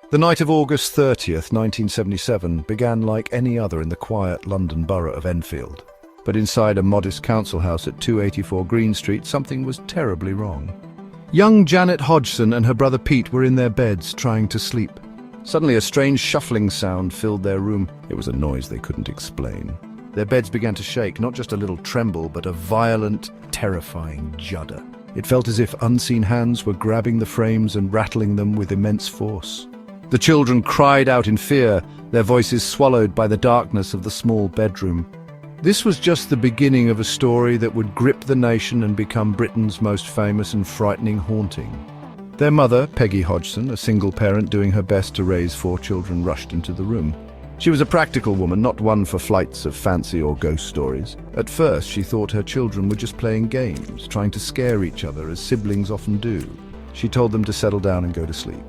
The night of August 30th, 1977 began like any other in the quiet London borough of Enfield. But inside a modest council house at 284 Green Street, something was terribly wrong. Young Janet Hodgson and her brother Pete were in their beds trying to sleep. Suddenly a strange shuffling sound filled their room. It was a noise they couldn't explain. Their beds began to shake, not just a little tremble, but a violent, terrifying judder. It felt as if unseen hands were grabbing the frames and rattling them with immense force. The children cried out in fear, their voices swallowed by the darkness of the small bedroom. This was just the beginning of a story that would grip the nation and become Britain's most famous and frightening haunting. Their mother, Peggy Hodgson, a single parent doing her best to raise 4 children, rushed into the room. She was a practical woman, not one for flights of fancy or ghost stories. At first, she thought her children were just playing games, trying to scare each other as siblings often do. She told them to settle down and go to sleep.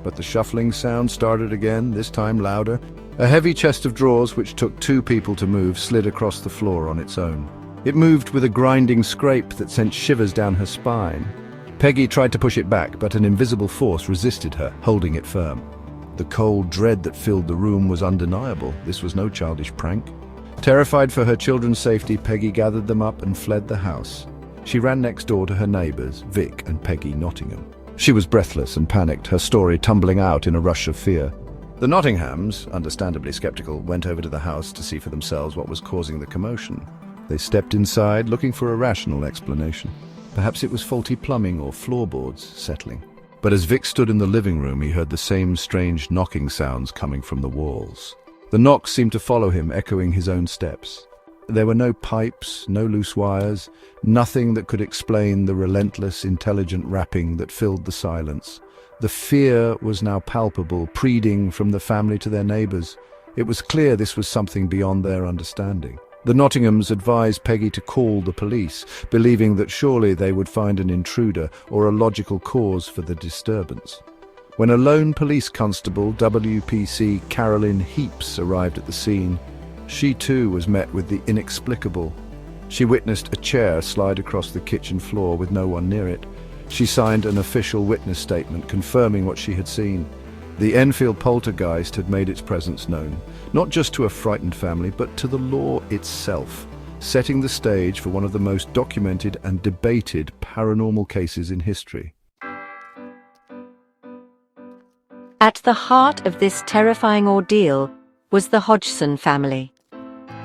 But the shuffling sound started again, this time louder. A heavy chest of drawers, which took 2 people to move, slid across the floor on its own. It moved with a grinding scrape that sent shivers down her spine. Peggy tried to push it back, but an invisible force resisted her, holding it firm. The cold dread that filled the room was undeniable. This was no childish prank. Terrified for her children's safety, Peggy gathered them up and fled the house. She ran next door to her neighbours, Vic and Peggy Nottingham. She was breathless and panicked, her story tumbling out in a rush of fear. The Nottinghams, understandably skeptical, went over to the house to see for themselves what was causing the commotion. They stepped inside, looking for a rational explanation. Perhaps it was faulty plumbing or floorboards settling. But as Vic stood in the living room, he heard the same strange knocking sounds coming from the walls. The knocks seemed to follow him, echoing his own steps. There were no pipes, no loose wires, nothing that could explain the relentless, intelligent rapping that filled the silence. The fear was now palpable, spreading from the family to their neighbours. It was clear this was something beyond their understanding. The Nottinghams advised Peggy to call the police, believing that surely they would find an intruder or a logical cause for the disturbance. When a lone police constable, WPC Carolyn Heaps, arrived at the scene, she too was met with the inexplicable. She witnessed a chair slide across the kitchen floor with no one near it. She signed an official witness statement confirming what she had seen. The Enfield poltergeist had made its presence known, not just to a frightened family, but to the law itself, setting the stage for one of the most documented and debated paranormal cases in history. At the heart of this terrifying ordeal was the Hodgson family.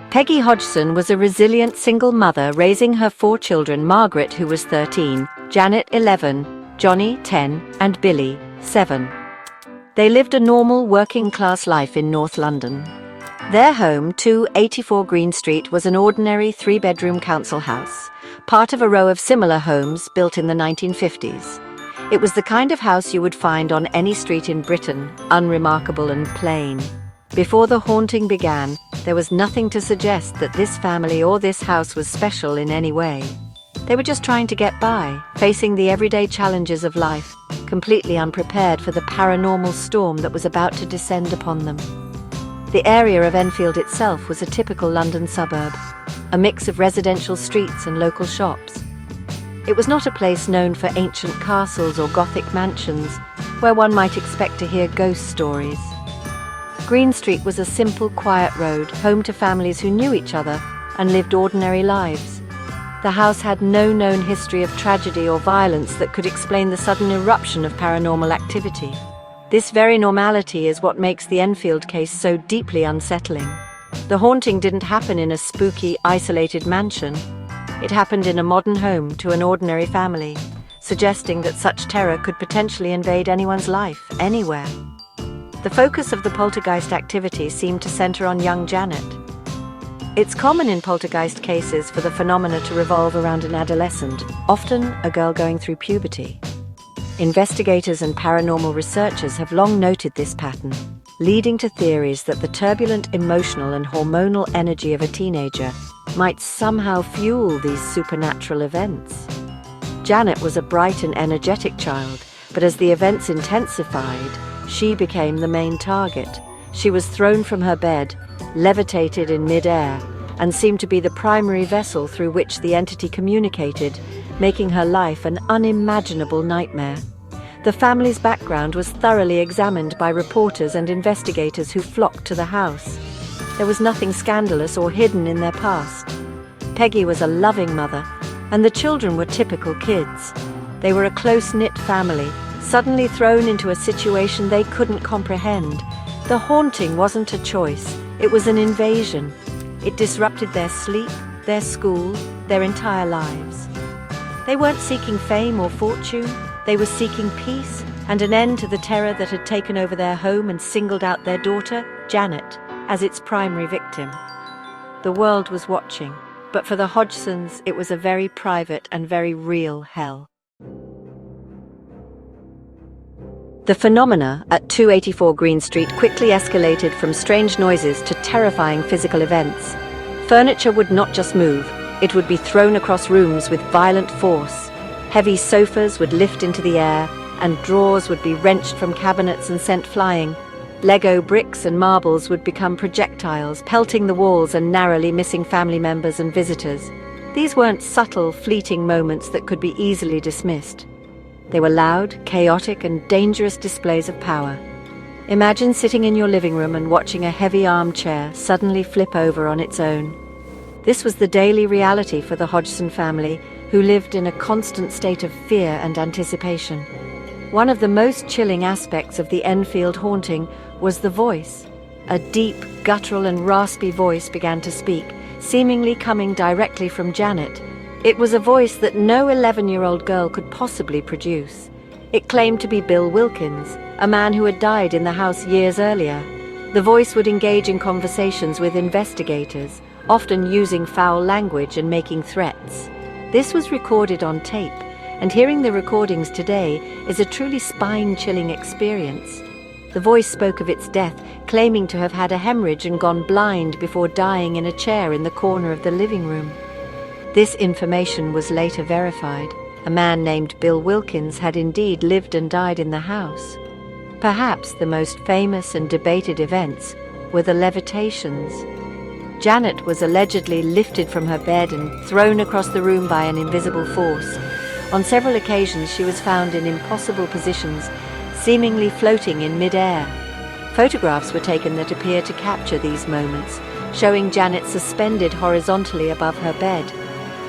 Peggy Hodgson was a resilient single mother raising her 4 children, Margaret, who was 13, Janet, 11, Johnny, 10, and Billy, 7. They lived a normal working-class life in North London. Their home, 284 Green Street, was an ordinary 3-bedroom council house, part of a row of similar homes built in the 1950s. It was the kind of house you would find on any street in Britain, unremarkable and plain. Before the haunting began, there was nothing to suggest that this family or this house was special in any way. They were just trying to get by, facing the everyday challenges of life, completely unprepared for the paranormal storm that was about to descend upon them. The area of Enfield itself was a typical London suburb, a mix of residential streets and local shops. It was not a place known for ancient castles or Gothic mansions, where one might expect to hear ghost stories. Green Street was a simple, quiet road, home to families who knew each other and lived ordinary lives. The house had no known history of tragedy or violence that could explain the sudden eruption of paranormal activity. This very normality is what makes the Enfield case so deeply unsettling. The haunting didn't happen in a spooky, isolated mansion. It happened in a modern home to an ordinary family, suggesting that such terror could potentially invade anyone's life, anywhere. The focus of the poltergeist activity seemed to center on young Janet. It's common in poltergeist cases for the phenomena to revolve around an adolescent, often a girl going through puberty. Investigators and paranormal researchers have long noted this pattern, leading to theories that the turbulent emotional and hormonal energy of a teenager might somehow fuel these supernatural events. Janet was a bright and energetic child, but as the events intensified, she became the main target. She was thrown from her bed, levitated in mid-air, and seemed to be the primary vessel through which the entity communicated, making her life an unimaginable nightmare. The family's background was thoroughly examined by reporters and investigators who flocked to the house. There was nothing scandalous or hidden in their past. Peggy was a loving mother, and the children were typical kids. They were a close-knit family, suddenly thrown into a situation they couldn't comprehend. The haunting wasn't a choice, it was an invasion. It disrupted their sleep, their school, their entire lives. They weren't seeking fame or fortune, they were seeking peace and an end to the terror that had taken over their home and singled out their daughter, Janet, as its primary victim. The world was watching, but for the Hodgsons it was a very private and very real hell. The phenomena at 284 Green Street quickly escalated from strange noises to terrifying physical events. Furniture would not just move, it would be thrown across rooms with violent force. Heavy sofas would lift into the air, and drawers would be wrenched from cabinets and sent flying. Lego bricks and marbles would become projectiles, pelting the walls and narrowly missing family members and visitors. These weren't subtle, fleeting moments that could be easily dismissed. They were loud, chaotic, and dangerous displays of power. Imagine sitting in your living room and watching a heavy armchair suddenly flip over on its own. This was the daily reality for the Hodgson family, who lived in a constant state of fear and anticipation. One of the most chilling aspects of the Enfield haunting was the voice. A deep, guttural and raspy voice began to speak, seemingly coming directly from Janet. It was a voice that no 11-year-old girl could possibly produce. It claimed to be Bill Wilkins, a man who had died in the house years earlier. The voice would engage in conversations with investigators, often using foul language and making threats. This was recorded on tape, and hearing the recordings today is a truly spine-chilling experience. The voice spoke of its death, claiming to have had a hemorrhage and gone blind before dying in a chair in the corner of the living room. This information was later verified. A man named Bill Wilkins had indeed lived and died in the house. Perhaps the most famous and debated events were the levitations. Janet was allegedly lifted from her bed and thrown across the room by an invisible force. On several occasions she was found in impossible positions, seemingly floating in mid-air. Photographs were taken that appear to capture these moments, showing Janet suspended horizontally above her bed.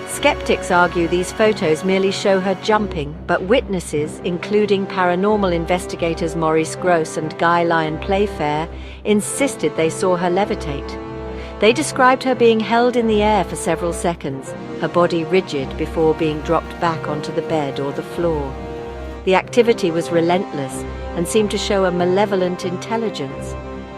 Skeptics argue these photos merely show her jumping, but witnesses, including paranormal investigators Maurice Grosse and Guy Lyon Playfair, insisted they saw her levitate. They described her being held in the air for several seconds, her body rigid before being dropped back onto the bed or the floor. The activity was relentless and seemed to show a malevolent intelligence.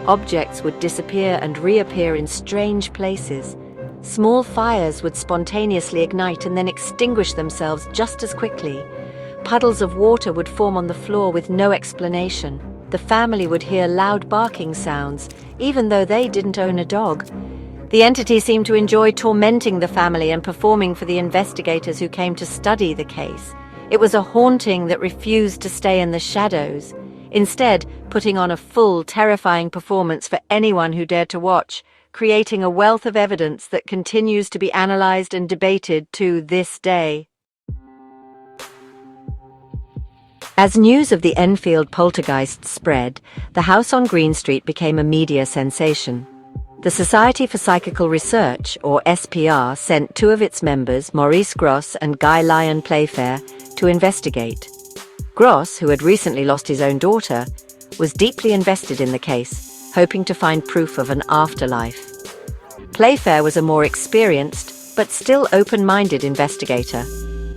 Objects would disappear and reappear in strange places. Small fires would spontaneously ignite and then extinguish themselves just as quickly. Puddles of water would form on the floor with no explanation. The family would hear loud barking sounds, even though they didn't own a dog. The entity seemed to enjoy tormenting the family and performing for the investigators who came to study the case. It was a haunting that refused to stay in the shadows, instead putting on a full, terrifying performance for anyone who dared to watch, creating a wealth of evidence that continues to be analyzed and debated to this day. As news of the Enfield poltergeist spread, the house on Green Street became a media sensation. The Society for Psychical Research, or SPR, sent two of its members, Maurice Grosse and Guy Lyon Playfair, to investigate. Grosse, who had recently lost his own daughter, was deeply invested in the case, hoping to find proof of an afterlife. Playfair was a more experienced, but still open-minded investigator.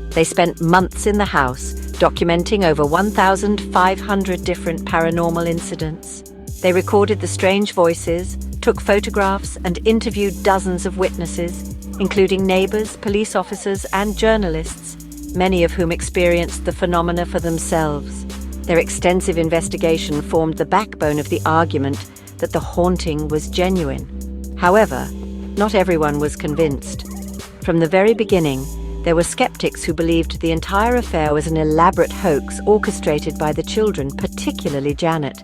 They spent months in the house, documenting over 1,500 different paranormal incidents. They recorded the strange voices, took photographs, and interviewed dozens of witnesses, including neighbors, police officers, and journalists, many of whom experienced the phenomena for themselves. Their extensive investigation formed the backbone of the argument that the haunting was genuine. However, not everyone was convinced. From the very beginning, there were skeptics who believed the entire affair was an elaborate hoax orchestrated by the children, particularly Janet.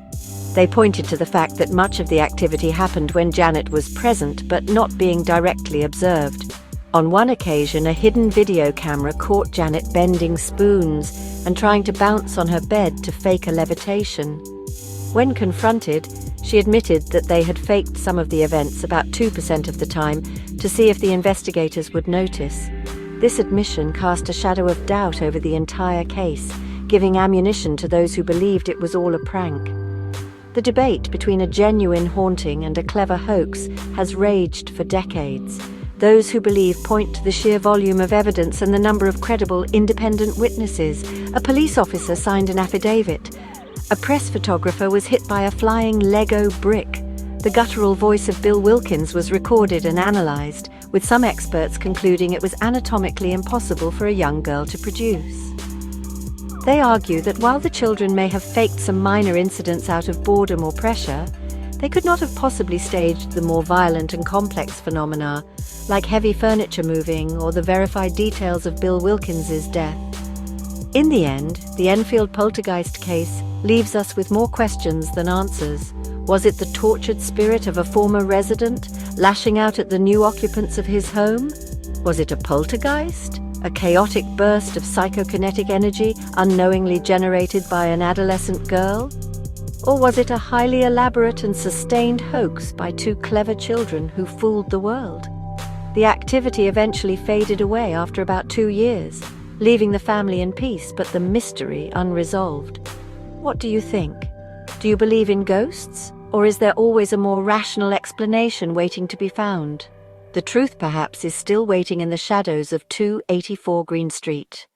They pointed to the fact that much of the activity happened when Janet was present but not being directly observed. On one occasion, a hidden video camera caught Janet bending spoons, and trying to bounce on her bed to fake a levitation. When confronted, she admitted that they had faked some of the events about 2% of the time to see if the investigators would notice. This admission cast a shadow of doubt over the entire case, giving ammunition to those who believed it was all a prank. The debate between a genuine haunting and a clever hoax has raged for decades. Those who believe point to the sheer volume of evidence and the number of credible, independent witnesses. A police officer signed an affidavit. A press photographer was hit by a flying Lego brick. The guttural voice of Bill Wilkins was recorded and analysed, with some experts concluding it was anatomically impossible for a young girl to produce. They argue that while the children may have faked some minor incidents out of boredom or pressure, they could not have possibly staged the more violent and complex phenomena, like heavy furniture moving or the verified details of Bill Wilkins's death. In the end, the Enfield poltergeist case leaves us with more questions than answers. Was it the tortured spirit of a former resident, lashing out at the new occupants of his home? Was it a poltergeist? A chaotic burst of psychokinetic energy unknowingly generated by an adolescent girl? Or was it a highly elaborate and sustained hoax by two clever children who fooled the world? The activity eventually faded away after about 2 years, leaving the family in peace but the mystery unresolved. What do you think? Do you believe in ghosts? Or is there always a more rational explanation waiting to be found? The truth, perhaps, is still waiting in the shadows of 284 Green Street.